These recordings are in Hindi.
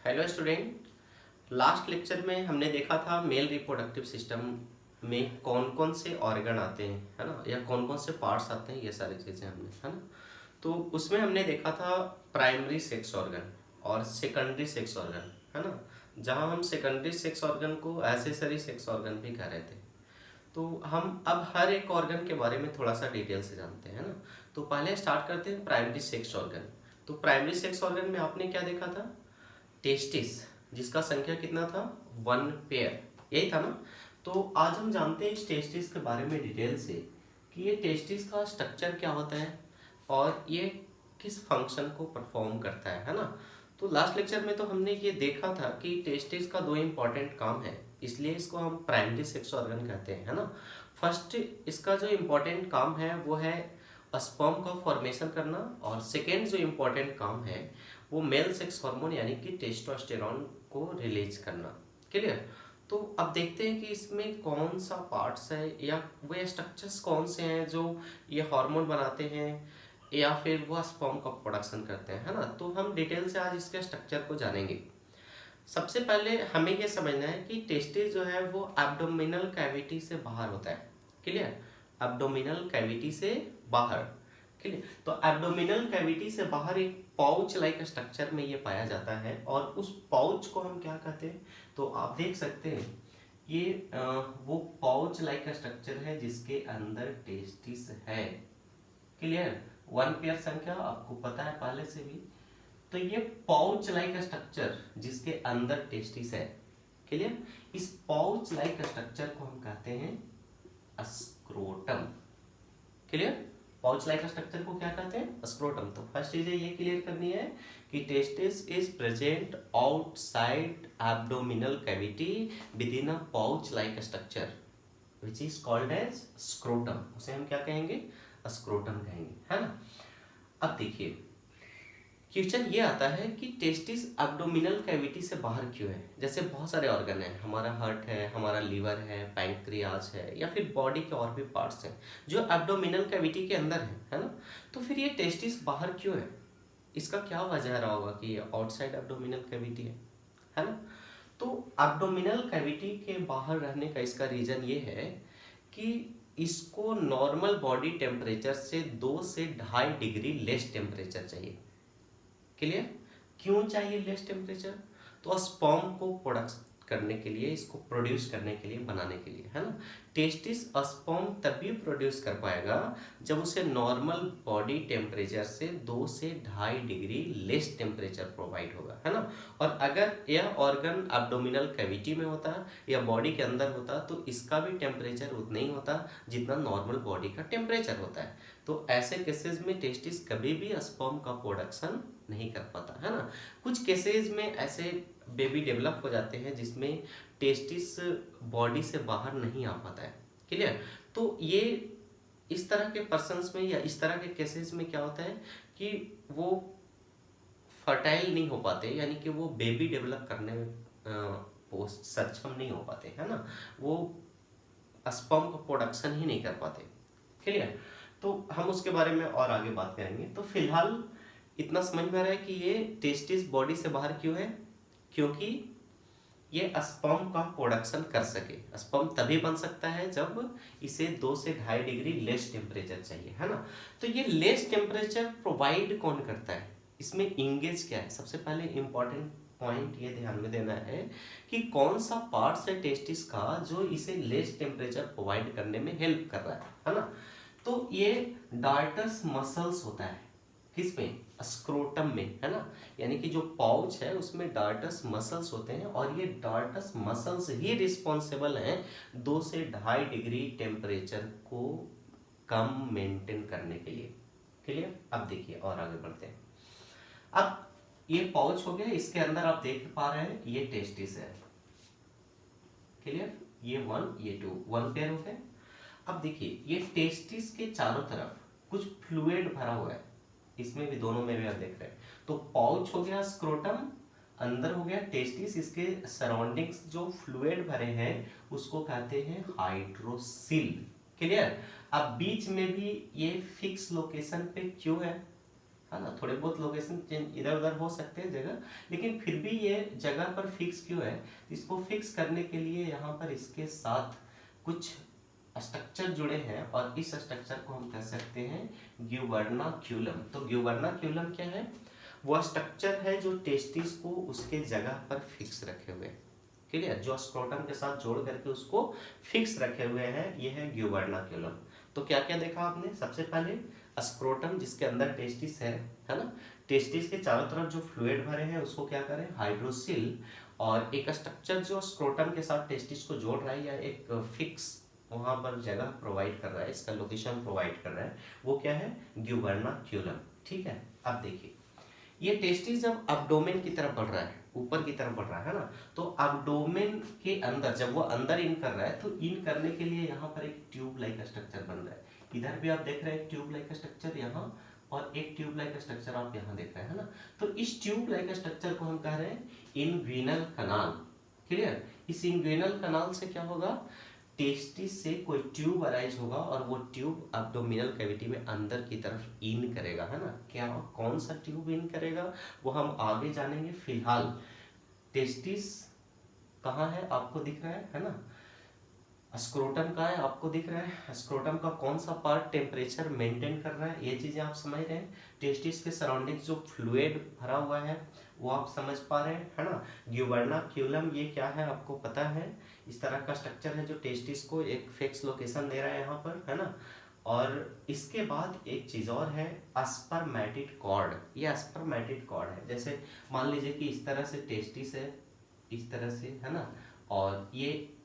Hello student. लास्ट लेक्चर में हमने देखा था मेल रिप्रोडक्टिव सिस्टम में कौन कौन से ऑर्गन आते हैं, है ना, या कौन कौन से पार्ट्स आते हैं, ये सारी चीज़ें हमने, है ना। तो उसमें हमने देखा था प्राइमरी सेक्स ऑर्गन और सेकेंडरी सेक्स ऑर्गन, है ना। जहाँ हम सेकेंडरी सेक्स ऑर्गन को एसेसरी सेक्स ऑर्गन भी कह रहे थे। तो हम अब हर एक ऑर्गन के बारे में थोड़ा सा डिटेल से जानते हैं ना। तो पहले स्टार्ट करते हैं प्राइमरी सेक्स ऑर्गन। तो प्राइमरी सेक्स ऑर्गन में आपने क्या देखा था? टेस्टिस, जिसका संख्या कितना था? 1 पेयर, यही था ना। तो आज हम जानते हैं इस टेस्टिस के बारे में डिटेल से कि ये टेस्टिस का स्ट्रक्चर क्या होता है और ये किस फंक्शन को परफॉर्म करता है ना। तो लास्ट लेक्चर में तो हमने ये देखा था कि टेस्टिस का दो इम्पॉर्टेंट काम है, इसलिए इसको हम प्राइमरी सेक्स ऑर्गन कहते हैं, है ना। फर्स्ट, इसका जो इम्पोर्टेंट काम है वो है स्पर्म का फॉर्मेशन करना, और सेकेंड जो इम्पोर्टेंट काम है वो मेल सेक्स हार्मोन यानी कि टेस्टोस्टेरोन को रिलीज करना। क्लियर? तो अब देखते हैं कि इसमें कौन सा पार्ट्स है या वे स्ट्रक्चर्स कौन से हैं जो ये हार्मोन बनाते हैं या फिर वो स्पर्म का प्रोडक्शन करते हैं, है ना। तो हम डिटेल से आज इसके स्ट्रक्चर को जानेंगे। सबसे पहले हमें ये समझना है कि टेस्टिस जो है वो एब्डोमिनल कैविटी से बाहर होता है। क्लियर? एब्डोमिनल कैविटी से बाहर। क्लियर? तो एब्डोमिनल कैविटी से बाहर एक पाउच लाइक स्ट्रक्चर में ये पाया जाता है, और उस पाउच को हम क्या कहते हैं? तो आप देख सकते हैं ये वो पाउच लाइक स्ट्रक्चर है जिसके अंदर टेस्टिस है। क्लियर? 1 पेयर संख्या आपको पता है पहले से भी। तो ये पाउच लाइक स्ट्रक्चर जिसके अंदर टेस्टिस है। क्लियर? इस पाउच लाइक स्ट्रक्चर को हम कहते हैं scrotum. Clear? Pouch like structure को क्या कहते हैं? स्क्रोटम। तो फर्स्ट चीज ये क्लियर करनी है कि testis is present outside abdominal cavity within a pouch like structure which is called as scrotum. उसे हम क्या कहेंगे? स्क्रोटम कहेंगे, है ना। अब देखिए क्वेश्चन ये आता है कि टेस्टिस एब्डोमिनल कैविटी से बाहर क्यों है। जैसे बहुत सारे ऑर्गन हैं, हमारा हार्ट है, हमारा लीवर है, पैंक्रियाज है, या फिर बॉडी के और भी पार्ट्स हैं जो एब्डोमिनल कैविटी के अंदर है ना। तो फिर ये टेस्टिस बाहर क्यों है? इसका क्या वजह रहा होगा कि ये आउटसाइड एब्डोमिनल कैविटी है ना। तो एब्डोमिनल कैविटी के बाहर रहने का इसका रीजन ये है कि इसको नॉर्मल बॉडी टेम्परेचर से 2 से 2.5 डिग्री लेस टेम्परेचर चाहिए। क्लियर? क्यों चाहिए लेस टेम्परेचर? तो स्पर्म को प्रोडक्ट करने के लिए, इसको प्रोड्यूस करने के लिए, बनाने के लिए, है ना। टेस्टिस स्पर्म तभी प्रोड्यूस कर पाएगा जब उसे नॉर्मल बॉडी टेम्परेचर से 2 से 2.5 डिग्री लेस टेम्परेचर प्रोवाइड होगा, है ना। और अगर यह ऑर्गन एब्डोमिनल कैविटी में होता या बॉडी के अंदर होता तो इसका भी टेम्परेचर उतना ही होता जितना नॉर्मल बॉडी का टेम्परेचर होता है। तो ऐसे केसेस में टेस्टिस कभी भी स्पर्म का प्रोडक्शन नहीं कर पाता, है ना। कुछ केसेस में ऐसे बेबी डेवलप हो जाते हैं जिसमें टेस्टिस बॉडी से बाहर नहीं आ पाता है। क्लियर? तो ये इस तरह के पर्सन्स में या इस तरह के केसेस में क्या होता है कि वो फर्टाइल नहीं हो पाते, यानी कि वो बेबी डेवलप करने में वो सक्षम नहीं हो पाते, है ना। वो स्पर्म का प्रोडक्शन ही नहीं कर पाते। क्लियर? तो हम उसके बारे में और आगे बात करेंगे। तो फिलहाल इतना समझ में आ रहा है कि ये टेस्टिस बॉडी से बाहर क्यों है? क्योंकि ये स्पर्म का प्रोडक्शन कर सके। स्पर्म तभी बन सकता है जब इसे 2 से 2.5 डिग्री लेस टेम्परेचर चाहिए, है ना। तो ये लेस टेम्परेचर प्रोवाइड कौन करता है? इसमें इंगेज क्या है? सबसे पहले इंपॉर्टेंट पॉइंट ये ध्यान में देना है कि कौन सा पार्ट है टेस्टिस का जो इसे लेस टेम्परेचर प्रोवाइड करने में हेल्प कर रहा है ना। तो ये डार्टस मसल्स होता है। किसमें? स्क्रोटम में, है ना। यानी कि जो पाउच है उसमें डार्टस मसल्स होते हैं, और ये डार्टस मसल्स ही रिस्पॉन्सिबल हैं 2 से 2.5 डिग्री टेम्परेचर को कम मेंटेन करने के लिए। क्लियर? अब देखिए और आगे बढ़ते हैं। अब ये पाउच हो गया, इसके अंदर आप देख पा रहे हैं ये टेस्टिस है। क्लियर? ये 1 ये 2 1 पेयर हो गए। अब देखिए ये टेस्टिस के चारों तरफ कुछ फ्लूइड भरा हुआ है, इसमें भी, दोनों में भी आप देख रहे हैं। तो पाउच हो गया स्क्रोटम, अंदर हो गया टेस्टिस, इसके सराउंडिंग्स जो फ्लूइड भरे हैं उसको कहते हैं हाइड्रोसिल। क्लियर? अब बीच में भी ये फिक्स लोकेशन पे क्यों है? है ना। थोड़े बहुत लोकेशन चेंज इधर उधर हो सकते हैं जगह, लेकिन फिर भी ये जगह पर फिक्स क्यों है, इसको फिक्स करने के लिए यहाँ पर इसके साथ कुछ स्ट्रक्चर जुड़े हैं, और इस स्ट्रक्चर को हम कह सकते हैं ग्यूबर्नाक्यूलम। तो ग्यूबर्नाक्यूलम क्या है, वो स्ट्रक्चर है जो टेस्टिस को उसके जगह पर फिक्स रखे हुए, क्लियर, जो स्क्रोटम के साथ जोड़ करके उसको फिक्स रखे हुए हैं, ये है ग्यूबर्नाक्यूलम। तो क्या क्या देखा आपने, सबसे पहले स्क्रोटम जिसके अंदर टेस्टिस है ना, टेस्टिस के चारों तरफ जो फ्लूइड भरे हैं उसको क्या करें, हाइड्रोसिल, और एक स्ट्रक्चर जो स्क्रोटम के साथ टेस्टिस को जोड़ रहा है या एक फिक्स वहां पर जगह प्रोवाइड कर रहा है, इसका लोकेशन प्रोवाइड कर रहा है, वो क्या है, ग्यूबर्नाक्यूलम। ठीक है, अब देखिए ये टेस्टिस जब एब्डोमेन की तरफ बढ़ रहा है, ऊपर की तरफ बढ़ रहा है ना, तो एब्डोमेन के अंदर जब वो अंदर इन कर रहा है, तो इन करने के लिए यहाँ पर एक ट्यूब लाइक स्ट्रक्चर बन रहा है। इधर भी आप देख रहे हैं ट्यूब लाइक स्ट्रक्चर यहाँ, और एक ट्यूब लाइक स्ट्रक्चर आप यहाँ देख रहे हैं, है ना। तो इस ट्यूब लाइक स्ट्रक्चर को हम कह रहे हैं इनग्विनल कनाल, क्लियर। इस इनग्विनल कनाल से क्या होगा, टेस्टिस से कोई ट्यूब अराइज होगा, और वो ट्यूब एब्डोमिनल कैविटी में अंदर की तरफ इन करेगा, है ना। क्या कौन सा ट्यूब इन करेगा वो हम आगे जानेंगे। फिलहाल टेस्टिस कहाँ है, आपको दिख रहा है ना, स्क्रोटम का है, आपको दिख रहा है, स्क्रोटम का कौन सा पार्ट टेम्परेचर मेंटेन कर रहा है, ये चीजें आप समझ रहे हैं। टेस्टिस के सराउंडिंग जो फ्लूइड भरा हुआ है वो आप समझ पा रहे हैं, है ना। ग्यूबर्नाक्यूलम ये क्या है आपको पता है, इस तरह का स्ट्रक्चर है जो टेस्टिस को एक फिक्स लोकेशन दे रहा है यहाँ पर, है ना। और इसके बाद एक चीज और है, स्पर्मेटिड कॉर्ड। ये स्पर्मेटिड कॉर्ड है, जैसे मान लीजिए कि इस तरह से टेस्टिस है, इस तरह से, है ना, और ये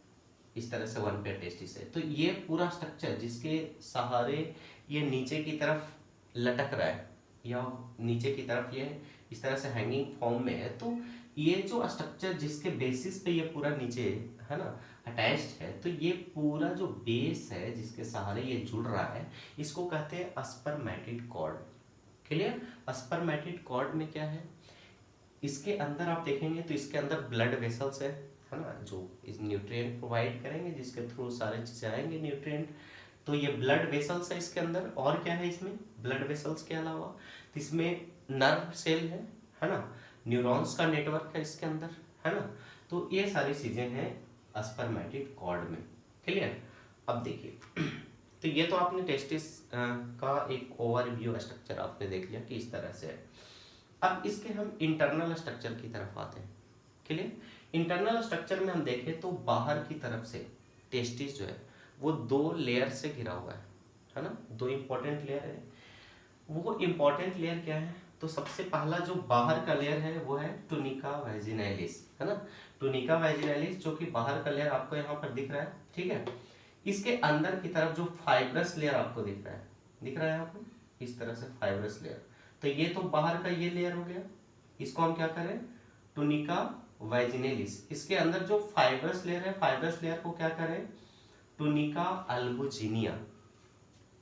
इस तरह से वन पेयर टेस्टिस है, तो ये पूरा स्ट्रक्चर जिसके सहारे ये नीचे की तरफ लटक रहा है, या नीचे की तरफ ये इस तरह से हैंगिंग फॉर्म में है, तो ये जो स्ट्रक्चर जिसके बेसिस पे ये पूरा नीचे, है ना, अटैच्ड है, तो ये पूरा जो बेस है जिसके सहारे ये जुड़ रहा है, इसको कहते हैं spermatid cord, clear. Spermatid cord में क्या है, इसके अंदर आप देखेंगे तो इसके अंदर ब्लड वेसल्स है ना, जो इस न्यूट्रिएंट प्रोवाइड करेंगे, जिसके थ्रू सारे चीजें आएंगे न्यूट्रिएंट। तो ये ब्लड वेसल्स है इसके अंदर, और क्या है इसमें, ब्लड वेसल्स के अलावा तो इसमें नर्व सेल है ना, न्यूरॉन्स का नेटवर्क है इसके अंदर, है ना। तो ये सारी चीजें हैं स्पर्मेटिड कॉर्ड में, क्लियर। अब देखिए तो ये तो आपने टेस्टिस का एक ओवरव्यू स्ट्रक्चर आपने देख लिया कि इस तरह से है। अब इसके हम इंटरनल स्ट्रक्चर की तरफ आते हैं, क्लियर। इंटरनल स्ट्रक्चर में हम देखें तो बाहर की तरफ से टेस्टिस जो है वो दो लेयर से घिरा हुआ है ना, दो इंपॉर्टेंट लेयर है। वो इंपॉर्टेंट लेयर क्या है, तो सबसे पहला जो बाहर का लेयर है वो है टुनिका वैजिनैलिस, है ना। टुनिका वैजिनैलिस जो कि बाहर का लेयर आपको यहाँ पर दिख रहा है, ठीक है। इसके अंदर की तरफ जो फाइब्रस लेयर आपको दिख रहा है आपको इस तरह से फाइब्रस लेयर, तो ये तो बाहर का ये लेयर हो गया, इसको हम क्या करें, टुनिका वैजिनैलिस। इसके अंदर जो फाइब्रस लेयर है, फाइब्रस लेयर को क्या करें, टुनिका अल्बुजिनिया,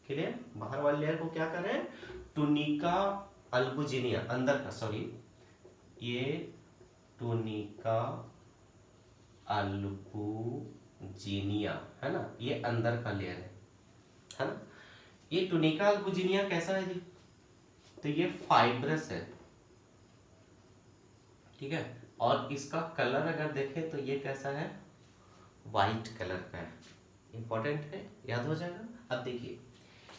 क्लियर। बाहर वाले लेयर को क्या करें, टुनिका अल्बुजिनिया, अंदर का, सॉरी, ये टुनिका अल्बुजिनिया, है ना, ये अंदर का लेयर है ना। ये टुनिका अल्बुजिनिया कैसा है जी, तो ये फाइब्रस है, ठीक है। और इसका कलर अगर देखें तो ये कैसा है, वाइट कलर का है, इंपॉर्टेंट है, याद हो जाएगा। अब देखिए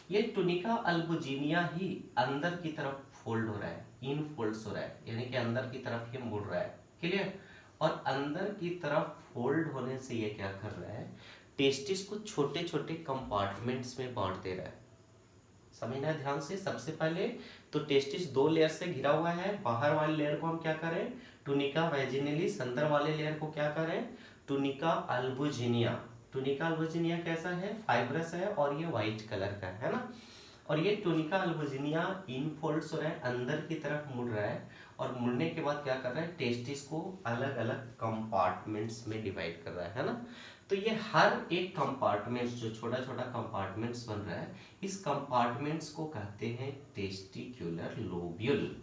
ये टुनिका अल्बुजिनिया ही अंदर की तरफ फोल्ड हो रहा है, इन फोल्ड्स हो रहा है, यानी कि अंदर की तरफ ये मुड़ रहा है, क्लियर। और अंदर की तरफ फोल्ड होने से ये क्या कर रहा है, टेस्टिस को छोटे छोटे कंपार्टमेंट्स में बांट दे रहा है। समझना है ध्यान से। सबसे पहले तो टेस्टिस दो लेयर से घिरा हुआ है, बाहर वाले लेयर को हम क्या करें, टुनिका वैजिनैलिस, अंदर वाले लेयर को क्या करें, टुनिका अल्बुजिनिया। टुनिका अल्बुजिनिया कैसा है, फाइब्रस है, और ये व्हाइट कलर का है ना। और ये टुनिका अल्बुजिनिया इनफोल्ड्स हो रहा है, अंदर की तरफ मुड़ रहा है, और मुड़ने के बाद क्या कर रहा है, टेस्टिस को अलग अलग कंपार्टमेंट्स में डिवाइड कर रहा है ना। तो ये हर एक कंपार्टमेंट्स, जो छोटा छोटा कंपार्टमेंट्स बन रहा है, इस कंपार्टमेंट्स को कहते हैं टेस्टिक्युलर लोब्यूल,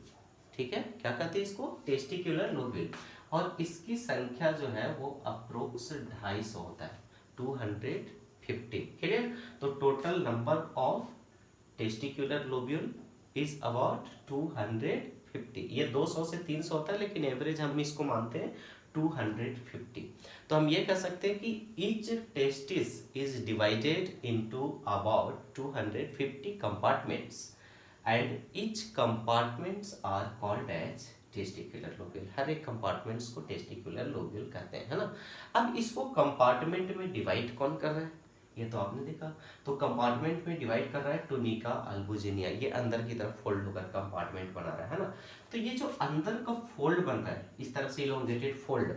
ठीक है। क्या कहते हैं इसको, टेस्टिक्युलर लोब्यूल। और इसकी संख्या जो है वो अप्रोक्स 250 होता है, 250, क्लियर। तो total number of testicular lobule is about 250। ये 200 से 300 होता है, लेकिन एवरेज हम इसको मानते हैं 250। तो हम ये कह सकते हैं कि each testis is divided into about 250 compartments and each compartments are called as testicular lobule. हर एक कंपार्टमेंट्स को टेस्टिकुलर लोब्यूल कहते हैं, है ना। अब इसको कंपार्टमेंट में डिवाइड कौन कर रहा है, ये तो आपने देखा। तो कंपार्टमेंट में डिवाइड कर रहा है टुनिका अल्बुजिनिया, ये अंदर की तरफ फोल्ड होकर कंपार्टमेंट बना रहा है ना। तो ये जो अंदर का फोल्ड बन रहा है इस तरह से इलोंगेटेड फोल्ड,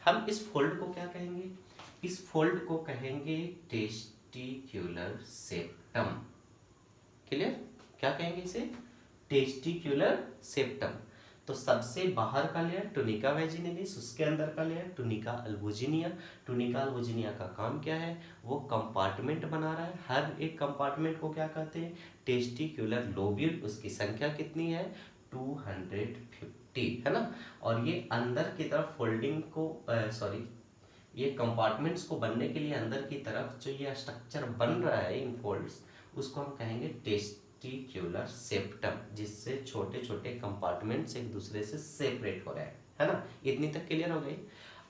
हम इस फोल्ड को क्या कहेंगे, इस फोल्ड को कहेंगे टेस्टिक्यूलर सेप्टम। क्लियर, क्या कहेंगे इसे, टेस्टिक्यूलर सेप्टम। तो सबसे बाहर का लेयर टुनिका वैजिनलिस, उसके अंदर का लेयर टुनिका अल्बुजिनिया। टुनिका अल्बुजिनिया का काम क्या है, वो कंपार्टमेंट बना रहा है। हर एक कंपार्टमेंट को क्या कहते हैं, टेस्टिक्यूलर लोब्यूल। उसकी संख्या कितनी है, 250, है ना। और ये अंदर की तरफ फोल्डिंग को ये कंपार्टमेंट्स को बनने के लिए अंदर की तरफ जो ये स्ट्रक्चर बन रहा है इन फोल्ड्स, उसको हम कहेंगे टेस्टिक्यूलर सेप्टम, जिससे छोटे छोटे कंपार्टमेंट्स एक दूसरे से सेपरेट हो रहे हैं, है ना। इतनी तक क्लियर हो गई।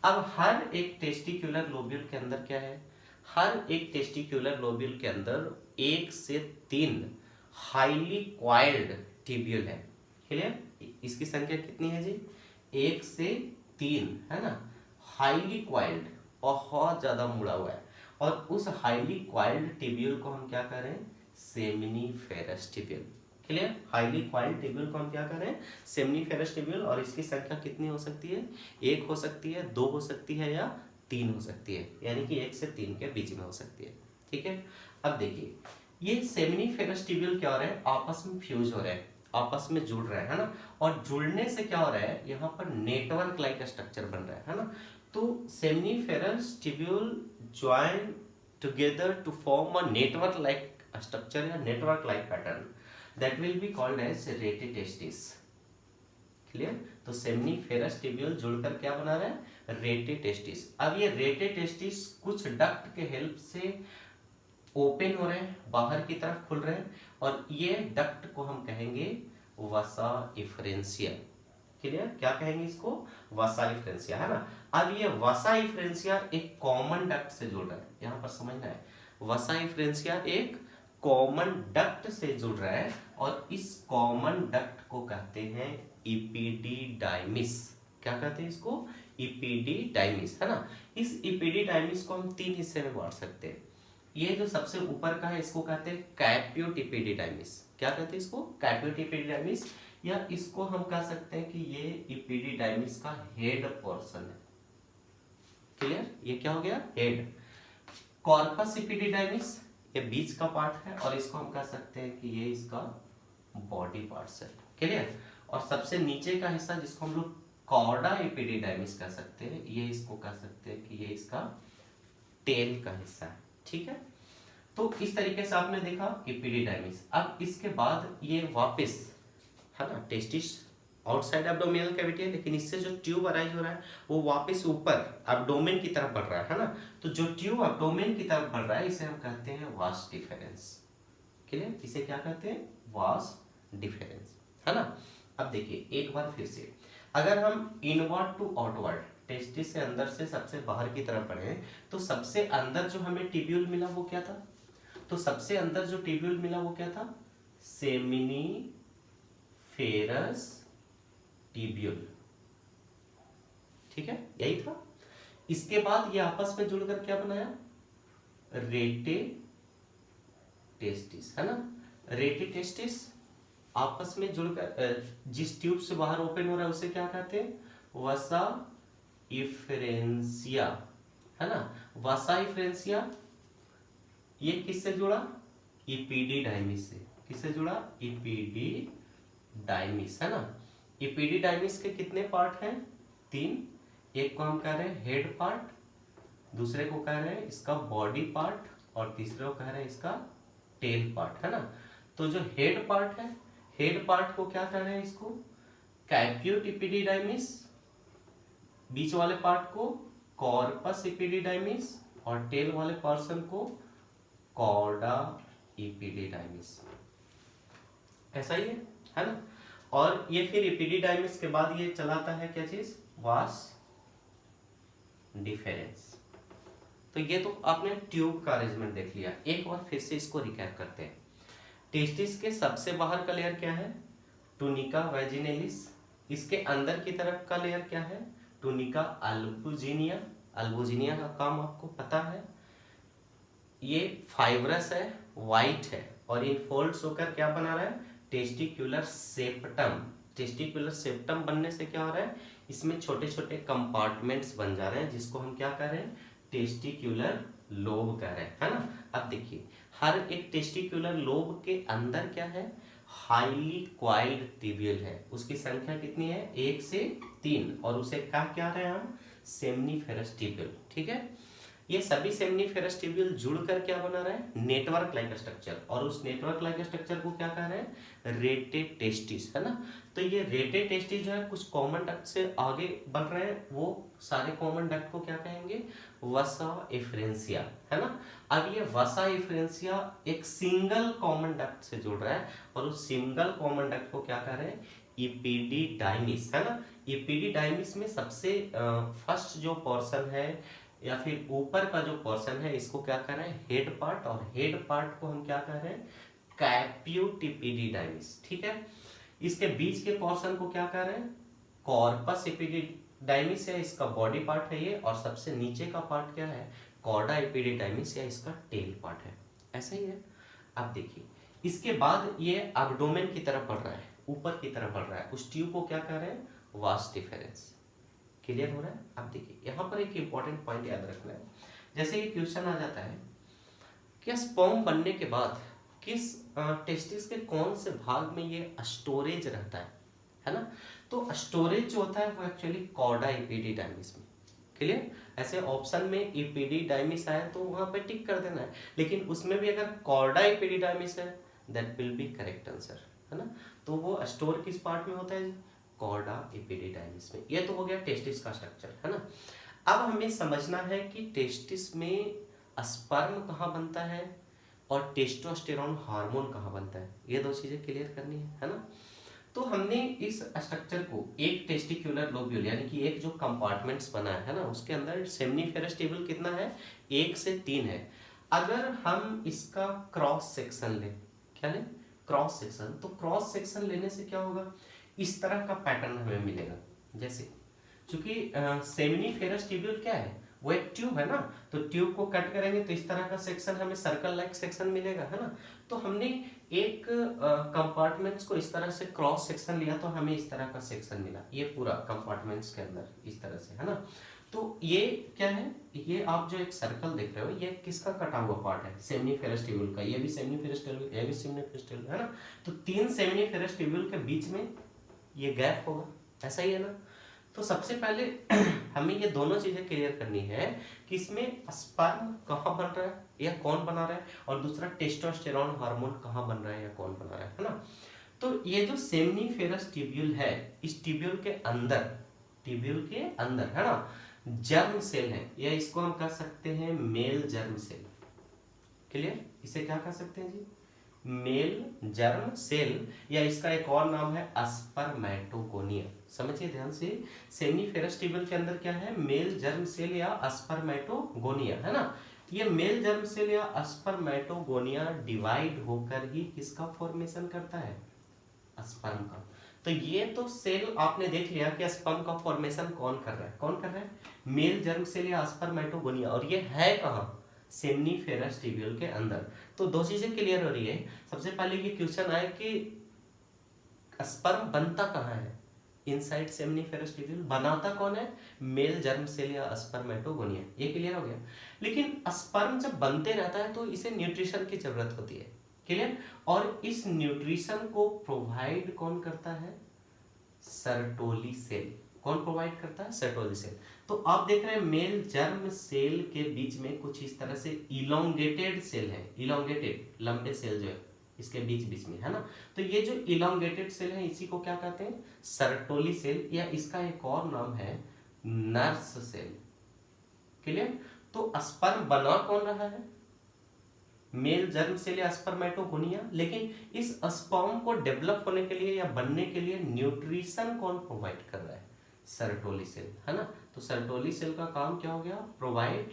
अब हर एक टेस्टिक्यूलर लोब्यूल के अंदर क्या है, हर एक टेस्टिक्यूलर लोब्यूल के अंदर 1 से 3 हाईली क्वाइल्ड टिब्यूल है। क्लियर, इसकी संख्या कितनी है जी, 1 से 3, है ना। हाईली क्वाइल्ड, बहुत ज्यादा मुड़ा हुआ है। और उस हाईली क्वाइल्ड टिब्यूल को हम क्या कह रहे हैं, seminiferous tubule. Clear, highly coiled tubule को हम क्या कर रहे हैं, सेमिनिफेरस टिब्यूल। और इसकी संख्या कितनी हो सकती है, 1 हो सकती है, 2 हो सकती है, या 3 हो सकती है, यानी कि 1 से 3 के बीच में हो सकती है। ठीक है, अब देखिए ये सेमिनिफेरस टिब्यूल क्या हो रहा है, आपस में फ्यूज हो रहे हैं, आपस में जुड़ रहे हैं, है ना। और जुड़ने से क्या हो रहा है, यहाँ पर नेटवर्क लाइक स्ट्रक्चर बन रहा है ना। तो seminiferous tubule join together to form a network like structure या network like pattern that will be called as rete testis. Clear, तो सेमिनिफेरस टिब्यूल जुड़कर क्या बना रहा है, रेटिटेस्टिस। अब ये रेटिटेस्टिस कुछ डक्ट के हेल्प से ओपन हो रहे हैं, बाहर की तरफ खुल रहे हैं, और ये डक्ट को हम कहेंगे वसा इफ्रेंसिया। क्लियर, क्या कहेंगे इसको, वसा इफ्रेंसिया, है ना। अब ये वसा इफ्रेंसिया एक कॉमन डक्ट से जुड़ रहा है, यहां पर समझना है, वसा इफ्रेंसिया एक कॉमन डक्ट से जुड़ रहा है, और इस कॉमन डक्ट को कहते हैं इपिडिडाइमिस। क्या कहते हैं इसको, इपिडिडाइमिस, है ना। इस इपिडिडाइमिस को हम 3 हिस्से में बांट सकते हैं। ये जो सबसे ऊपर का है इसको कहते हैं कैप्यूटिपिडिडाइमिस। क्या कहते हैं इसको, कैप्यूटिपिडिडाइमिस, या इसको हम कह सकते हैं कि ये इपिडिडाइमिस का हेड पोर्शन है। क्लियर, ये क्या हो गया, हेड। कॉर्पस इपिडिडाइमिस ये बीच का पार्ट है, और इसको हम कह सकते हैं कि ये इसका बॉडी पार्ट है। क्लियर, और सबसे नीचे का हिस्सा जिसको हम लोग कॉर्डा इपिडिडाइमिस कह सकते हैं, ये इसको कह सकते हैं कि ये इसका टेल का हिस्सा है। ठीक है, तो इस तरीके से आपने देखा इपिडिडाइमिस। अब इसके बाद ये वापस, है ना, टेस्टिस आउटसाइड एब्डोमिनल कैविटी है, लेकिन इससे जो ट्यूब अराइज हो रहा है वो वापस ऊपर एब्डोमेन की तरफ बढ़ रहा है ना। तो जो ट्यूब एब्डोमेन की तरफ बढ़ रहा है इसे हम कहते हैं वास डिफरेंस। क्लियर, इसे क्या कहते हैं, वास डिफरेंस, है ना। अब देखिए एक बार फिर से, अगर हम इनवर्ड टू आउटवर्ड, टेस्टिस से अंदर से सबसे बाहर की तरफ बढ़े, तो सबसे अंदर जो हमें टिब्यूल मिला वो क्या था, तो सबसे अंदर जो टिब्यूल मिला वो क्या था, सेमिनिफेरस टिब्यूल। ठीक है, यही था। इसके बाद ये आपस में जुड़कर क्या बनाया, रेटिटेस्टिस, है ना। रेटिटेस्टिस आपस में जुड़कर जिस ट्यूब से बाहर ओपन हो रहा है उसे क्या कहते हैं, वसा इफ्रेंसिया, है ना। वसा इफ्रेंसिया ये किससे जुड़ा, इपिडिडाइमिस से। किससे जुड़ा, इपिडिडाइमिस, है ना। इपिडिडाइमिस के कितने पार्ट हैं, 3। एक को हम कह रहे हैं हेड पार्ट, दूसरे को कह रहे हैं इसका बॉडी पार्ट, और तीसरे को कह रहे हैं इसका टेल पार्ट, है ना। तो जो हेड पार्ट है, हेड पार्ट को क्या कह रहे हैं, इसको कैप्यूट इपिडिडाइमिस, बीच वाले पार्ट को कॉर्पस इपिडिडाइमिस, और टेल वाले पर्सन को कॉर्डा इपिडिडाइमिस। ऐसा ही है ना। और ये फिर इपिडिडाइमिस के बाद ये चलाता है क्या चीज, वास डिफरेंस। तो ये तो आपने ट्यूब का अरेंजमेंट देख लिया। एक बार फिर से इसको रिकैप करते हैं। टेस्टिस के सबसे बाहर का लेयर क्या है, टूनिका वैजिनेलिस। इसके अंदर की तरफ का लेयर क्या है, टूनिका अल्बुजिनिया। अल्बुजिनिया का काम आपको पता है, ये फाइब्रस है, वाइट है, और इन फोल्ड्स होकर क्या बना रहा है, टेस्टिक्युलर सेप्टम। टेस्टिक्युलर सेप्टम बनने से क्या हो रहा है, इसमें छोटे छोटे कंपार्टमेंट्स बन जा रहे हैं, जिसको हम क्या कर रहे हैं, टेस्टिक्युलर लोब कह रहे हैं, है ना। अब देखिए, हर एक टेस्टिक्युलर लोब के अंदर क्या है, हाईली क्वाइल्ड टिब्यूल है। उसकी संख्या कितनी है, 1 से 3, और उसे क्या रहे हैं हम, सेमनीफेरस टिब्यूल। ठीक है, ये सभी सेमनीफेरस टिब्यूल जुड़कर क्या बना रहा है, नेटवर्क लाइक स्ट्रक्चर। और उस नेटवर्क लाइक स्ट्रक्चर को क्या कह रहे हैं, रेटे टेस्टिस, है ना। तो ये रेटे टेस्टिस जो है कुछ कॉमन डक्ट से आगे बढ़ रहे हैं, वो सारे कॉमन डक्ट को क्या कहेंगे, वसा एफरेंसिया, है ना। अब ये वसा एफरेंसिया एक सिंगल कॉमन डक्ट से जुड़ रहा है, और उस सिंगल कॉमन डक्ट को क्या कह रहे हैं, इपिडिडाइमिस, है ना। इपिडिडाइमिस में सबसे फर्स्ट जो पोर्शन है या फिर ऊपर का जो पोर्शन है, इसको क्या कह रहे हैं, हेड पार्ट। और हेड पार्ट को हम क्या कह रहे हैं, कैप्यूटिपिडिडाइमिस। ठीक है, इसके बीच के पोर्शन को क्या कह रहे हैं, कॉर्पस एपिडिडाइमिस है, इसका बॉडी पार्ट है ये। और सबसे नीचे का पार्ट क्या है, कॉर्डा एपिडिडाइमिस या इसका टेल पार्ट है। ऐसा ही है। अब देखिए, इसके बाद ये एब्डोमेन की तरफ बढ़ रहा है, ऊपर की तरफ बढ़ रहा है, उस ट्यूब को क्या कह रहे हैं, वास डिफरेंस। क्लियर हो रहा है। अब देखिए, यहाँ पर एक इंपॉर्टेंट पॉइंट याद रखना है। जैसे ये क्वेश्चन आ जाता है कि स्पर्म बनने के बाद किस टेस्टिस के कौन से भाग में ये स्टोरेज रहता है ना। तो स्टोरेज जो होता है वो एक्चुअली कॉर्डा एपिडिडाइमिस में। क्लियर। ऐसे ऑप्शन में एपिडिडाइमिस आया तो वहां पे टिक कर देना है, लेकिन उसमें भी अगर कॉर्डा एपिडिडाइमिस है that will B correct answer, है ना। तो वो स्टोर किस पार्ट में होता है जी, कॉर्डा एपिडिडाइमिस में। ये तो हो गया टेस्टिस का स्ट्रक्चर, है ना। अब हमें समझना है कि टेस्टिस में स्पर्म कहाँ बनता है और टेस्टोस्टेरोन हार्मोन कहाँ बनता है, ये दो चीजें क्लियर करनी है ना। तो हमने इस स्ट्रक्चर को एक टेस्टिक्युलर लोब्यूल यानी कि एक जो कंपार्टमेंट्स बना है ना, उसके अंदर सेमनीफेरस टेबल कितना है, 1 से 3 है। अगर हम इसका क्रॉस सेक्शन लें, क्या लें, क्रॉस सेक्शन, तो क्रॉस सेक्शन लेने से क्या होगा, इस तरह का पैटर्न हमें मिलेगा। जैसे क्योंकि सेमिनिफेरस ट्यूब्यूल क्या है, वो एक ट्यूब है ना, तो ट्यूब को कट करेंगे तो इस तरह का सेक्शन हमें सर्कल लाइक सेक्शन मिलेगा, है ना। तो हमने एक कंपार्टमेंट्स को इस तरह से क्रॉस सेक्शन लिया तो हमें इस तरह का सेक्शन मिला, ये पूरा कंपार्टमेंट्स के अंदर इस तरह से, है ना। तो ये क्या है, ये आप जो एक सर्कल देख रहे हो, ये किसका कटा हुआ पार्ट है, सेमिनिफेरस ट्यूब्यूल का। ये भी सेमिनिफेरस ट्यूब्यूल, ये भी सेमिनिफेरस ट्यूब्यूल, है ना। तो 3 सेमिनिफेरस ट्यूब्यूल के बीच में ये गैप होगा, ऐसा ही है ना। तो सबसे पहले हमें ये दोनों चीजें क्लियर करनी है कि इसमें स्पर्म कहाँ बन रहा है या कौन बना रहा है, और दूसरा टेस्टोस्टेरोन हार्मोन कहाँ बन रहा है या कौन बना रहा है ना। तो ये जो सेमनीफेरस ट्यूब्यूल है, इस ट्यूब्यूल के अंदर है ना, जर्म सेल है, या इसको हम कह सकते हैं मेल जर्म सेल। क्लियर, इसे क्या कह सकते हैं जी, मेल जर्म सेल, या इसका एक और नाम है स्पर्मेटोगोनिया। समझिए ध्यान से, सेमिनिफेरस ट्यूब्यूल के अंदर क्या है, मेल जर्म सेल या स्पर्मेटोगोनिया, है ना। ये मेल जर्म सेल या स्पर्मेटोगोनिया डिवाइड होकर ही किसका फॉर्मेशन करता है, स्पर्म का। तो ये तो सेल आपने देख लिया कि स्पर्म का फॉर्मेशन कौन कर रहा है, मेल जर्म सेल या स्पर्मेटोगोनिया, और ये है कहाँ, सेमनीफेरस ट्यूब्यूल के अंदर। तो दो चीजें क्लियर हो रही है। सबसे पहले ये क्वेश्चन आया कि स्पर्म बनता कहाँ है, इनसाइड सेमनीफेरस ट्यूब्यूल, बनाता कौन है, मेल जर्म सेल या स्पर्मेटोगोनिया, ये क्लियर हो गया। लेकिन स्पर्म जब बनते रहता है तो इसे न्यूट्रिशन की जरूरत होती है, क्लियर। और इस न्यूट्रिशन को प्रोवाइड कौन करता है, सर्टोली सेल। कौन प्रोवाइड करता है, सर्टोली सेल। तो आप देख रहे हैं मेल जर्म सेल के बीच में कुछ इस तरह से इलोंगेटेड सेल है, इलोंगेटेड लंबे सेल जो है इसके बीच बीच में, है ना। तो ये जो इलोंगेटेड सेल है इसी को क्या कहते हैं, सर्टोली सेल, या इसका एक और नाम है नर्स सेल। क्लियर। तो स्पर्म बना कौन रहा है, मेल जर्म सेल या स्पर्मेटोगोनिया, लेकिन इस स्पर्म को डेवलप होने के लिए या बनने के लिए न्यूट्रिशन कौन प्रोवाइड कर रहा है? सर्टोली सेल, है ना। तो सर्टोली सेल का काम क्या हो गया? प्रोवाइड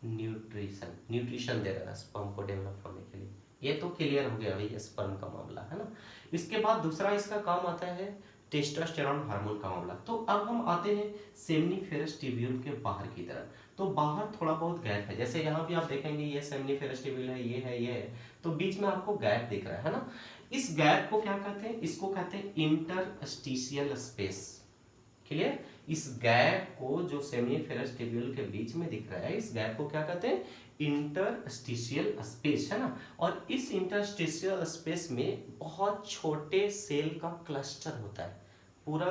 न्यूट्रिशन, न्यूट्रिशन दे रहा है स्पर्म को डेवलप होने के लिए। ये तो क्लियर हो गया भाई स्पर्म का मामला, है ना। इसके बाद दूसरा इसका काम आता है टेस्टोस्टेरोन हार्मोन का मामला। तो अब हम आते हैं सेमनीफेरस ट्यूब्यूल के बाहर की तरफ। तो बाहर थोड़ा बहुत गैप है, जैसे यहाँ भी आप देखेंगे ये सेमनीफेरस ट्यूब्यूल है, ये है, ये है, तो बीच में आपको गैप दिख रहा है ना। इस गैप को क्या कहते हैं? इसको कहते हैं इंटरस्टिशियल स्पेस। क्लियर? इस गैप को जो सेमनीफेरस ट्यूब्यूल के बीच में दिख रहा है, इस गैप को क्या कहते हैं? इंटरस्टिशियल स्पेस, है ना। और इस इंटरस्टिशियल स्पेस में बहुत छोटे सेल का क्लस्टर होता है, पूरा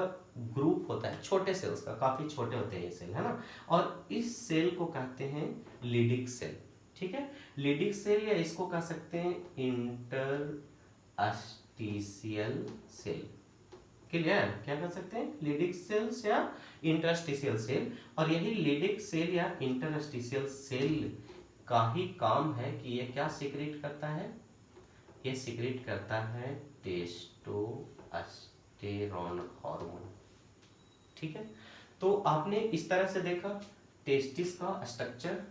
ग्रुप होता है छोटे सेल्स का, काफी छोटे होते हैं ये सेल, है ना। और इस सेल को कहते हैं लीडिक सेल। ठीक है, लीडिक सेल या इसको कह सकते हैं इंटरस्टिशियल सेल। क्लियर? क्या कर सकते हैं? लीडिक सेल्स या इंटरस्टिशियल सेल। और यही लीडिक सेल या इंटरस्टिशियल सेल का ही काम है कि ये क्या सीक्रेट करता है? ये सीक्रेट करता है टेस्टोस्टेरोन हार्मोन। ठीक है, तो आपने इस तरह से देखा टेस्टिस का स्ट्रक्चर,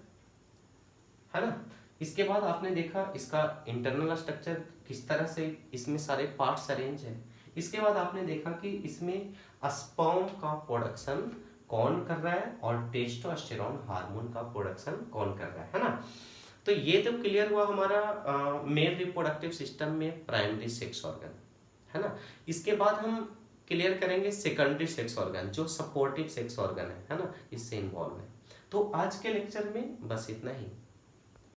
है ना। इसके बाद आपने देखा इसका इंटरनल स्ट्रक्चर, किस तरह से इसमें सारे पार्ट्स अरेंज है। इसके बाद आपने देखा कि इसमें स्पर्म का प्रोडक्शन कौन कर रहा है और टेस्टोस्टेरोन हार्मोन का प्रोडक्शन कौन कर रहा है ना। तो ये तो क्लियर हुआ हमारा मेल रिप्रोडक्टिव सिस्टम में प्राइमरी सेक्स ऑर्गन, है ना। इसके बाद हम क्लियर करेंगे सेकेंडरी सेक्स ऑर्गन, जो सपोर्टिव सेक्स ऑर्गन है ना, इससे इन्वॉल्व है। तो आज के लेक्चर में बस इतना ही।